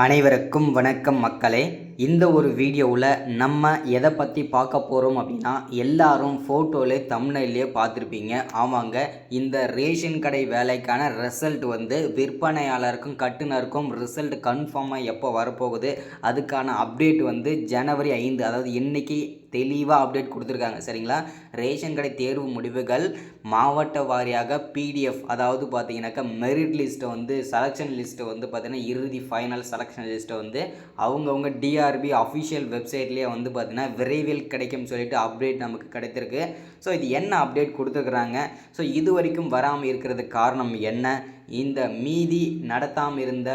அனைவருக்கும் வணக்கம் மக்களே. இந்த ஒரு வீடியோவில் நம்ம எதை பற்றி பார்க்க போகிறோம் அப்படின்னா, எல்லாரும் ஃபோட்டோவிலே தம்ப்நெயிலே பார்த்துருப்பீங்க. ஆமாங்க, இந்த ரேஷன் கடை வேலைக்கான ரிசல்ட் விற்பனையாளருக்கும் கட்டுனருக்கும் ரிசல்ட் கன்ஃபார்மாக எப்போ வரப்போகுது, அதுக்கான அப்டேட் ஜனவரி 5, அதாவது இன்றைக்கி தெளிவாக அப்டேட் கொடுத்துருக்காங்க. சரிங்களா? ரேஷன் கடை தேர்வு முடிவுகள் மாவட்ட வாரியாக பிடிஎஃப், அதாவது பார்த்தீங்கன்னாக்கா மெரிட் லிஸ்ட்டை செலெக்ஷன் லிஸ்ட்டை பார்த்தீங்கன்னா இறுதி ஃபைனல் செலெக்ஷன் லிஸ்ட்டை அவங்கவுங்க டிஆர்பி அஃபிஷியல் வெப்சைட்லேயே பார்த்தீங்கன்னா விரைவில் கிடைக்கும்னு சொல்லிட்டு அப்டேட் நமக்கு கிடைத்திருக்கு. ஸோ இது என்ன அப்டேட் கொடுத்துருக்குறாங்க, ஸோ இது வரைக்கும் வராமல் இருக்கிறதுக்கு காரணம் என்ன, இந்த மீதி நடத்தாமல் இருந்த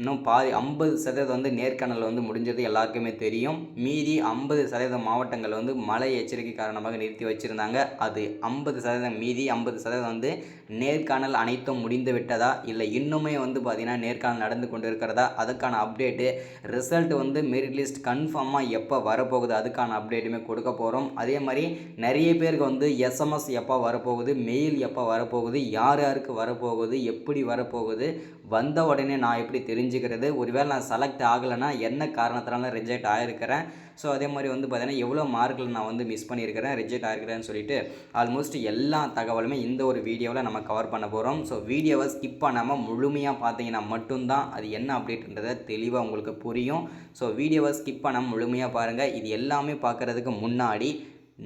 இன்னும் 50% நேர்காணல் முடிஞ்சது எல்லாருக்குமே தெரியும். மீதி 50% மாவட்டங்கள் மழை எச்சரிக்கை காரணமாக நிறுத்தி வச்சுருந்தாங்க. அது 50%, மீதி 50% நேர்காணல் அனைத்தும் முடிந்து விட்டதா, இல்லை இன்னுமே பார்த்திங்கன்னா நேர்காணல் நடந்து கொண்டு இருக்கிறதா, அதுக்கான அப்டேட்டு ரிசல்ட் மெரிட் லிஸ்ட் கன்ஃபார்மாக எப்போ வரப்போகுது, அதுக்கான அப்டேட்டுமே கொடுக்க போகிறோம். அதே மாதிரி நிறைய பேருக்கு எஸ்எம்எஸ் எப்போ வரப்போகுது, மெயில் எப்போ வரப்போகுது, யார் யாருக்கு வரப்போகுது, எப்படி வரப்போகுது, வந்த உடனே நான் எப்படி தெரிஞ்சுக்கிறது, ஒருவேளை நான் செலக்ட் ஆகலைன்னா என்ன காரணத்தினால ரிஜெக்ட் ஆகிருக்கிறேன், ஸோ அதே மாதிரி பார்த்தீங்கன்னா எவ்வளோ மார்க்கில் நான் மிஸ் பண்ணியிருக்கிறேன், ரிஜெக்ட் ஆகிருக்கிறேன்னு சொல்லிட்டு ஆல்மோஸ்ட் எல்லா தகவலுமே இந்த ஒரு வீடியோவில் நம்ம கவர் பண்ண போகிறோம். ஸோ வீடியோவை ஸ்கிப் பண்ணாமல் முழுமையாக பார்த்தீங்கன்னா மட்டும்தான் அது என்ன அப்டேட்ன்றதை தெளிவாக உங்களுக்கு புரியும். ஸோ வீடியோவை ஸ்கிப் பண்ணாமல் முழுமையாக பாருங்கள். இது எல்லாமே பார்க்குறதுக்கு முன்னாடி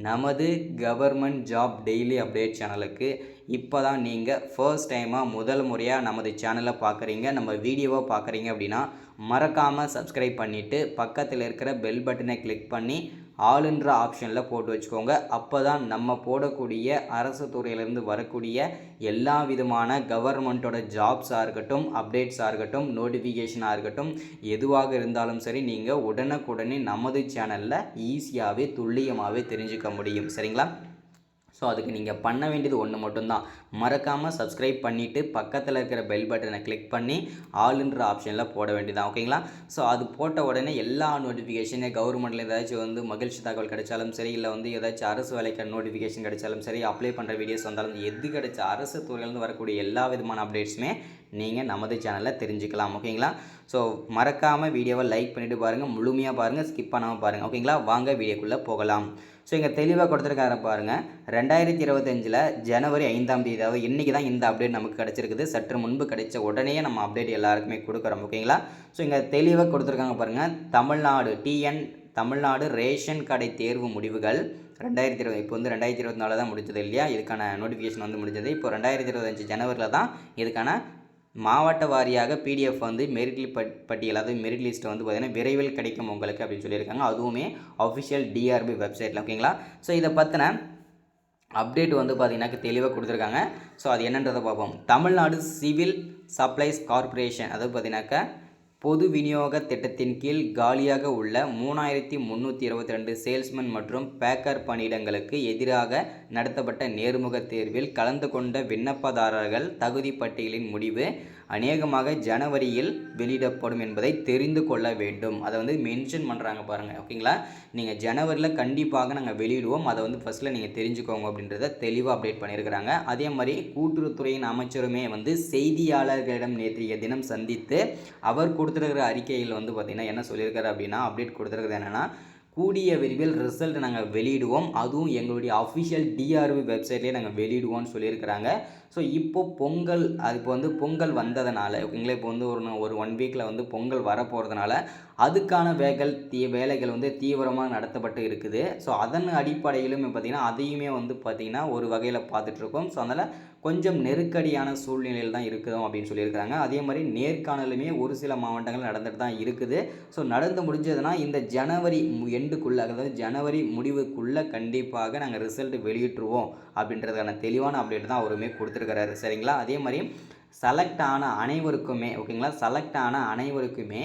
நமது கவர்மெண்ட் ஜாப் டெய்லி அப்டேட் சேனலுக்கு இப்போ தான் நீங்கள் ஃபர்ஸ்ட் டைமாக முதல் முறையாக நமது சேனலை பார்க்குறீங்க, நம்ம வீடியோவை பார்க்குறீங்க அப்படின்னா மறக்காமல் சப்ஸ்கிரைப் பண்ணிவிட்டு பக்கத்தில் இருக்கிற பெல் பட்டனை கிளிக் பண்ணி ஆளுன்ற ஆப்ஷனில் போட்டு வச்சுக்கோங்க. அப்போ தான் நம்ம போடக்கூடிய அரசு துறையிலேருந்து வரக்கூடிய எல்லா விதமான கவர்மெண்ட்டோட ஜாப்ஸாக இருக்கட்டும், அப்டேட்ஸாக இருக்கட்டும், நோட்டிஃபிகேஷனாக இருக்கட்டும், எதுவாக இருந்தாலும் சரி நீங்கள் உடனுக்குடனே நமது சேனலில் ஈஸியாகவே துல்லியமாகவே தெரிஞ்சுக்க முடியும். சரிங்களா? ஸோ அதுக்கு நீங்கள் பண்ண வேண்டியது ஒன்று மட்டும்தான், மறக்காமல் சப்ஸ்கிரைப் பண்ணிவிட்டு பக்கத்தில் இருக்கிற பெல் பட்டனை கிளிக் பண்ணி ஆளுன்ற ஆப்ஷனில் போட வேண்டியதான். ஓகேங்களா? ஸோ அது போட்ட உடனே எல்லா நோட்டிஃபிகேஷனே கவர்மெண்ட்டில் ஏதாச்சும் மகிழ்ச்சி தகவல் கிடைச்சாலும் சரி, இல்லை ஏதாச்சும் அரசு வேலைக்கான நோட்டிஃபிகேஷன் கிடைச்சாலும் சரி, அப்ளை பண்ணுற வீடியோஸ் வந்தாலும் எது கிடைச்ச அரசு துறையிலேருந்து வரக்கூடிய எல்லா விதமான அப்டேட்ஸுமே நீங்கள் நமது சேனலில் தெரிஞ்சுக்கலாம். ஓகேங்களா? ஸோ மறக்காமல் வீடியோவை லைக் பண்ணிவிட்டு பாருங்கள், முழுமையாக பாருங்கள், ஸ்கிப் பண்ணாமல் பாருங்கள். ஓகேங்களா? வாங்க வீடியோக்குள்ளே போகலாம். ஸோ இங்கே தெளிவாக கொடுத்துருக்காரு பாருங்கள். 2025 ஜனவரி 5ஆம் தேதி, அதாவது இன்றைக்கி தான் இந்த அப்டேட் நமக்கு கிடச்சிருக்குது. சற்று முன்பு கிடைச்ச உடனே நம்ம அப்டேட் எல்லாருக்குமே கொடுக்குறோம். ஓகேங்களா? ஸோ இங்கே தெளிவாக கொடுத்துருக்காங்க பாருங்கள். தமிழ்நாடு ரேஷன் கடை தேர்வு முடிவுகள் 2020, இப்போ 2024 தான் முடிஞ்சது இல்லையா, இதுக்கான நோட்டிஃபிகேஷன் முடிஞ்சது. இப்போ 2025 ஜனவரியில் தான் இதுக்கான மாவட்ட வாரியாக பிடிஎஃப் மெரிட் பட்டியல், அதாவது மெரிட் லிஸ்ட்டை பார்த்திங்கன்னா விரைவில் கிடைக்கும் உங்களுக்கு அப்படின்னு சொல்லியிருக்காங்க. அதுவுமே அஃபிஷியல் டிஆர்பி வெப்சைட்டில். ஓகேங்களா? ஸோ இதை பற்றின அப்டேட் பார்த்திங்கனாக்கா தெளிவாக கொடுத்துருக்காங்க. ஸோ அது என்னன்றதை பார்ப்போம். தமிழ்நாடு சிவில் சப்ளைஸ் கார்ப்பரேஷன், அதாவது பார்த்திங்கனாக்கா பொது விநியோக திட்டத்தின் கீழ் காலியாக உள்ள 3322 சேல்ஸ்மேன் மற்றும் பேக்கர் பணியிடங்களுக்கு எதிராக நடத்தப்பட்ட நேர்முக தேர்வில் கலந்து கொண்ட விண்ணப்பதாரர்கள் தகுதி பட்டியலின் முடிவு அநேகமாக ஜனவரியில் வெளியிடப்படும் என்பதை தெரிந்து கொள்ள வேண்டும். அதை மென்ஷன் பண்ணுறாங்க பாருங்கள். ஓகேங்களா? நீங்கள் ஜனவரியில் கண்டிப்பாக நாங்கள் வெளியிடுவோம், அதை ஃபஸ்ட்டில் நீங்கள் தெரிஞ்சுக்கோங்க அப்படின்றத தெளிவாக அப்டேட் பண்ணியிருக்கிறாங்க. அதே மாதிரி கூட்டுறவுத்துறையின் அமைச்சருமே செய்தியாளர்களிடம் நேற்றைய தினம் சந்தித்து அவர் கொடுத்துருக்கிற அறிக்கையில் பார்த்திங்கன்னா என்ன சொல்லியிருக்காரு அப்படின்னா, அப்டேட் கொடுத்துருக்கிறது என்னென்னா, கூடிய விரைவில் ரிசல்ட் நாங்கள் வெளியிடுவோம், அதுவும் எங்களுடைய அஃபிஷியல் டிஆர்பி வெப்சைட்லேயே நாங்கள் வெளியிடுவோம்னு சொல்லியிருக்கிறாங்க. ஸோ இப்போது பொங்கல், அது இப்போ பொங்கல் வந்ததுனால, ஓகேங்களா, இப்போ ஒரு 1 வீக்கில் பொங்கல் வரப்போகிறதுனால அதுக்கான வேலைகள் தீவிரமாக நடத்தப்பட்டு இருக்குது. ஸோ அதன் அடிப்படையிலும் பார்த்திங்கன்னா அதையுமே பார்த்திங்கன்னா ஒரு வகையில் பார்த்துட்ருக்கோம். ஸோ அதனால் கொஞ்சம் நெருக்கடியான சூழ்நிலையில் தான் இருக்குதும் அப்படின்னு சொல்லியிருக்கிறாங்க. அதே மாதிரி நேர்காணலுமே ஒரு சில மாவட்டங்கள் நடந்துட்டு தான் இருக்குது. ஸோ நடந்து முடிஞ்சதுன்னா இந்த ஜனவரி எண்டுக்குள்ளே, அதாவது ஜனவரி முடிவுக்குள்ளே கண்டிப்பாக நாங்கள் ரிசல்ட் வெளியிட்டுருவோம் அப்படின்றதுக்கான தெளிவான அப்டேட் தான் அவருமே கொடுத்துருக்கிறாரு. சரிங்களா? அதே மாதிரி செலக்ட் ஆன அனைவருக்குமே, ஓகேங்களா, செலக்ட் ஆன அனைவருக்குமே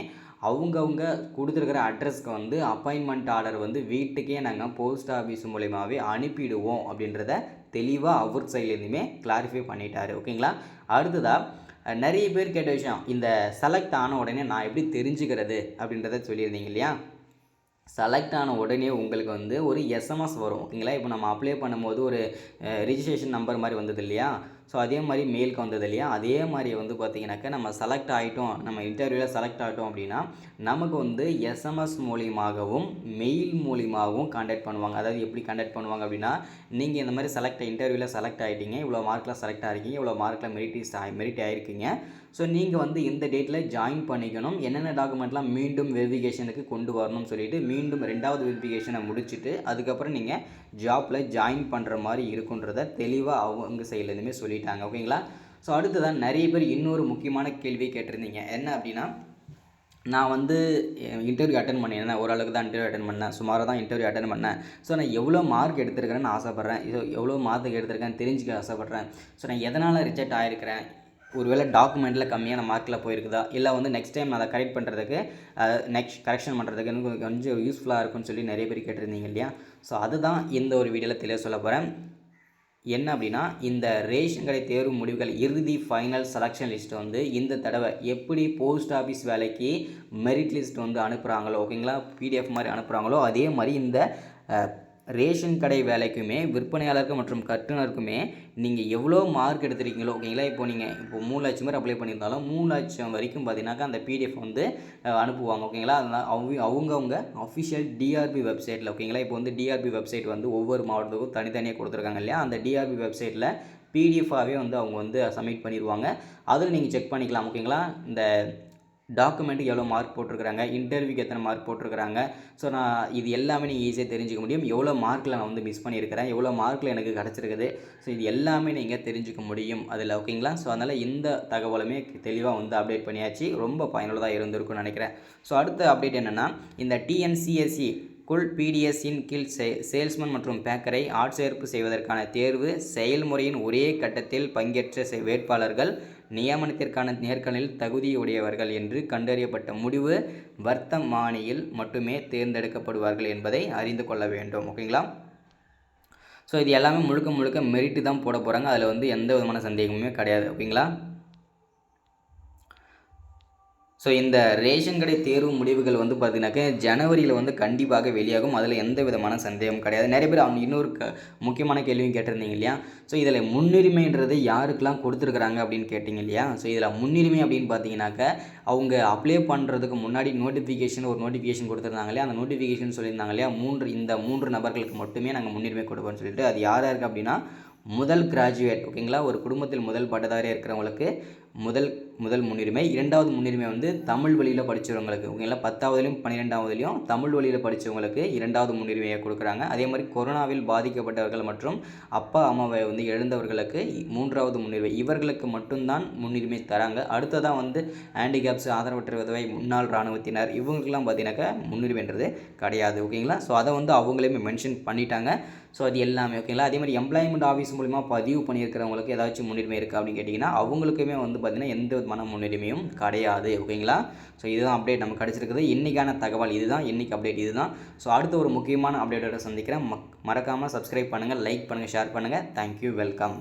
அவங்கவுங்க கொடுத்துருக்கிற அட்ரஸ்க்கு அப்பாயின்மெண்ட் ஆர்டர் வீட்டுக்கே நாங்கள் போஸ்ட் ஆஃபீஸ் மூலயமாவே அனுப்பிடுவோம் அப்படின்றத தெளிவாக அவர் சைட்லேருந்துமே கிளாரிஃபை பண்ணிட்டாரு. ஓகேங்களா? அடுத்ததாக நிறைய பேர் கேட்ட விஷயம், இந்த செலக்ட் ஆன உடனே நான் எப்படி தெரிஞ்சுக்கிறது அப்படின்றத சொல்லியிருந்தீங்க இல்லையா. செலக்ட் ஆன உடனே உங்களுக்கு ஒரு எஸ்எம்எஸ் வரும். ஓகேங்களா? இப்போ நம்ம அப்ளை பண்ணும்போது ஒரு ரிஜிஸ்ட்ரேஷன் நம்பர் மாதிரி வந்தது இல்லையா. ஸோ அதே மாதிரி மெயிலுக்கு வந்தது இல்லையா, அதே மாதிரி வந்து பார்த்திங்கனாக்கா நம்ம செலக்ட் ஆகிட்டோம், நம்ம இன்டர்வியூவில் செலக்ட் ஆகிட்டோம் அப்படின்னா நமக்கு வந்து எஸ்எம்எஸ் மூலியமாகவும் மெயில் மூலியமாகவும் கான்டாக்ட் பண்ணுவாங்க. அதாவது எப்படி கான்டாக்ட் பண்ணுவாங்க அப்படின்னா, நீங்கள் இந்த மாதிரி இன்டர்வியூவில் செலக்ட் ஆகிட்டீங்க, இவ்வளோ மார்க்கில் செலக்ட் ஆகிருக்கீங்க, இவ்வளோ மார்க்கில் மெரிட் ஆகிருக்கீங்க, ஸோ நீங்கள் வந்து இந்த டேட்டில் ஜாயின் பண்ணிக்கணும், என்னென்ன டாக்குமெண்ட்லாம் மீண்டும் வெரிஃபிகேஷனுக்கு கொண்டு வரணும்னு சொல்லிட்டு மீண்டும் 2வது வெரிஃபிகேஷனை முடிச்சுட்டு அதுக்கப்புறம் நீங்கள் ஜாப்பில் ஜாயின் பண்ணுற மாதிரி இருக்குன்றத தெளிவாக அவங்க சைட்லேருந்துமே சொல்லிட்டாங்க. ஓகேங்களா? ஸோ அடுத்ததான் நிறைய பேர் இன்னொரு முக்கியமான கேள்வி கேட்டிருந்தீங்க. என்ன அப்படின்னா, நான் வந்து இன்டர்வியூ அட்டன் பண்ணியிருந்தேன், ஓரளவுக்கு தான் இன்டர்வியூ அட்டன் பண்ணேன், சுமாராக தான் இன்டர்வியூ அட்டன் பண்ணேன், ஸோ நான் எவ்வளோ மார்க் எடுத்திருக்கிறேன்னு ஆசைப்பட்றேன், எவ்வளோ மார்க் எடுத்திருக்கேன்னு தெரிஞ்சுக்க ஆசைப்பட்றேன், ஸோ நான் எதனால் ரிஜெக்ட் ஆகிருக்கிறேன், ஒருவேளை டாக்குமெண்ட்டில் கம்மியான மார்க்கில் போயிருக்குதா, இல்லை வந்து நெக்ஸ்ட் டைம் அதை கரெக்ட் பண்ணுறதுக்கு கரெக்ஷன் பண்ணுறதுக்கு எனக்கு கொஞ்சம் யூஸ்ஃபுல்லாக இருக்கும்னு சொல்லி நிறைய பேர் கேட்டிருந்தீங்க இல்லையா. ஸோ அதுதான் இந்த ஒரு வீடியோவில் தெளிவாக சொல்ல போகிறேன். என்ன அப்படின்னா, இந்த ரேஷன் கடை தேர்வு முடிவுகள் இறுதி ஃபைனல் செலெக்ஷன் லிஸ்ட் வந்து இந்த தடவை எப்படி போஸ்ட் ஆஃபீஸ் வேலைக்கு மெரிட் லிஸ்ட் வந்து அனுப்புகிறாங்களோ, ஓகேங்களா, பிடிஎஃப் மாதிரி அனுப்புகிறாங்களோ, அதே மாதிரி இந்த ரேஷன் கடை வேலைக்குமே விற்பனையாளருக்கு மற்றும் கட்டுனருக்குமே நீங்கள் எவ்வளோ மார்க் எடுத்துருக்கீங்களோ, ஓகேங்களா, இப்போ 3 லட்சம் பேர் அப்ளை பண்ணியிருந்தாலும் 3 லட்சம் வரைக்கும் பார்த்தீங்கன்னாக்கா அந்த பிடிஎஃப் வந்து அனுப்புவாங்க. ஓகேங்களா, அதனால் அவங்கவுங்க அஃபிஷியல் டிஆர்பி வெப்சைட்டில், ஓகேங்களா, இப்போ வந்து டிஆர்பி வெப்சைட் வந்து ஒவ்வொரு மாவட்டத்துக்கும் தனித்தனியாக கொடுத்துருக்காங்க இல்லையா, அந்த டிஆர்பி வெப்சைட்டில் பிடிஎஃபாகவே வந்து அவங்க வந்து சப்மிட் பண்ணிடுவாங்க. அதில் நீங்கள் செக் பண்ணிக்கலாம். ஓகேங்களா, இந்த டாக்குமெண்ட்டுக்கு எவ்வளோ மார்க் போட்டிருக்கிறாங்க, இன்டர்வியூக்கு எத்தனை மார்க் போட்டிருக்கிறாங்க, ஸோ நான் இது எல்லாமே நீங்கள் ஈஸியாக தெரிஞ்சுக்க முடியும். எவ்வளோ மார்க்கில் நான் வந்து மிஸ் பண்ணியிருக்கிறேன், எவ்வளோ மார்க்கில் எனக்கு கிடச்சிருக்குது, ஸோ இது எல்லாமே நீங்கள் தெரிஞ்சுக்க முடியும் அதில். ஓகேங்களா, ஸோ அதனால் இந்த தகவலுமே தெளிவாக வந்து அப்டேட் பண்ணியாச்சு, ரொம்ப பயனுள்ளதாக இருந்திருக்கும்னு நினைக்கிறேன். ஸோ அடுத்த அப்டேட் என்னென்னா, இந்த டிஎன்சிஎஸ்சி குல் பிடிஎஸ்ஸின் கீழ் சேல்ஸ்மேன் மற்றும் பேக்கரை ஆட்சேர்ப்பு செய்வதற்கான தேர்வு செயல்முறையின் ஒரே கட்டத்தில் பங்கேற்ற வேட்பாளர்கள் நியமனத்திற்கான நேர்காணலில் தகுதியுடையவர்கள் என்று கண்டறியப்பட்ட முடிவு வர்த்தமானியில் மட்டுமே தேர்ந்தெடுக்கப்படுவார்கள் என்பதை அறிந்து கொள்ள வேண்டும். ஓகேங்களா, ஸோ இது எல்லாமே முழுக்க முழுக்க மெரிட்டு தான் போட போகிறாங்க, அதில் வந்து எந்த விதமான சந்தேகமுமே கிடையாது. ஓகேங்களா, ஸோ இந்த ரேஷன் கடை தேர்வு முடிவுகள் வந்து பார்த்தீங்கன்னாக்கா ஜனவரியில் வந்து கண்டிப்பாக வெளியாகும், அதில் எந்த விதமான சந்தேகம் கிடையாது. நிறைய பேர் அவங்க இன்னொரு முக்கியமான கேள்வியும் கேட்டிருந்தீங்க இல்லையா, ஸோ இதில் முன்னுரிமைன்றது யாருக்கெல்லாம் கொடுத்துருக்குறாங்க அப்படின்னு கேட்டிங்க இல்லையா. ஸோ இதில் முன்னுரிமை அப்படின்னு பார்த்தீங்கன்னாக்கா அவங்க அப்ளை பண்ணுறதுக்கு முன்னாடி ஒரு நோட்டிஃபிகேஷன் கொடுத்துருந்தாங்க இல்லையா, அந்த நோட்டிஃபிகேஷன் சொல்லியிருந்தாங்க இல்லையா, இந்த 3 நபர்களுக்கு மட்டுமே நாங்கள் முன்னுரிமை கொடுப்போம்னு சொல்லிட்டு, அது யார் யாருக்கு அப்படின்னா முதல் கிராஜுவேட், ஓகேங்களா, ஒரு குடும்பத்தில் முதல் பட்டதாரியாக இருக்கிறவங்களுக்கு முதல் முன்னுரிமை. 2வது முன்னுரிமை வந்து தமிழ் வழியில் படித்தவங்களுக்கு, ஓகேங்களா, 10வதுலையும் 12வதுலையும் தமிழ் வழியில் படித்தவங்களுக்கு 2வது முன்னுரிமையை கொடுக்குறாங்க. அதே மாதிரி கொரோனாவில் பாதிக்கப்பட்டவர்கள் மற்றும் அப்பா அம்மாவை வந்து இழந்தவர்களுக்கு 3வது முன்னுரிமை, இவர்களுக்கு மட்டும்தான் முன்னுரிமை தராங்க. அடுத்ததான் வந்து ஹேண்டிகேப்ஸ், ஆதரவற்ற விதவை, முன்னாள் இராணுவத்தினர், இவங்களுக்கெல்லாம் பார்த்தீங்கன்னாக்கா முன்னுரிமைன்றது கிடையாது. ஓகேங்களா, ஸோ அதை வந்து அவங்களே மென்ஷன் பண்ணிட்டாங்க. ஸோ அது எல்லாமே ஓகேங்களா. அதே மாதிரி எம்ப்ளாய்மெண்ட் ஆஃபீஸ் மூலிமா பதிவு பண்ணியிருக்கிறவங்களுக்கு ஏதாச்சும் முன்னுரிமை இருக்குது அப்படின்னு கேட்டிங்கன்னா அவங்களுக்குமே வந்து பார்த்திங்கன்னா எந்த விதமான முன்னுரிமையும் கிடையாது. ஓகேங்களா, ஸோ இதுதான் அப்டேட் நமக்கு கிடச்சிருக்குது. இன்றைக்கான தகவல் இதுதான், இன்றைக்கி அப்டேட் இதுதான். ஸோ அடுத்த ஒரு முக்கியமான அப்டேட்டோட சந்திக்கிறேன். மறக்காமல் சப்ஸ்கிரைப் பண்ணுங்கள், லைக் பண்ணுங்கள், ஷேர் பண்ணுங்கள். Thank you, welcome.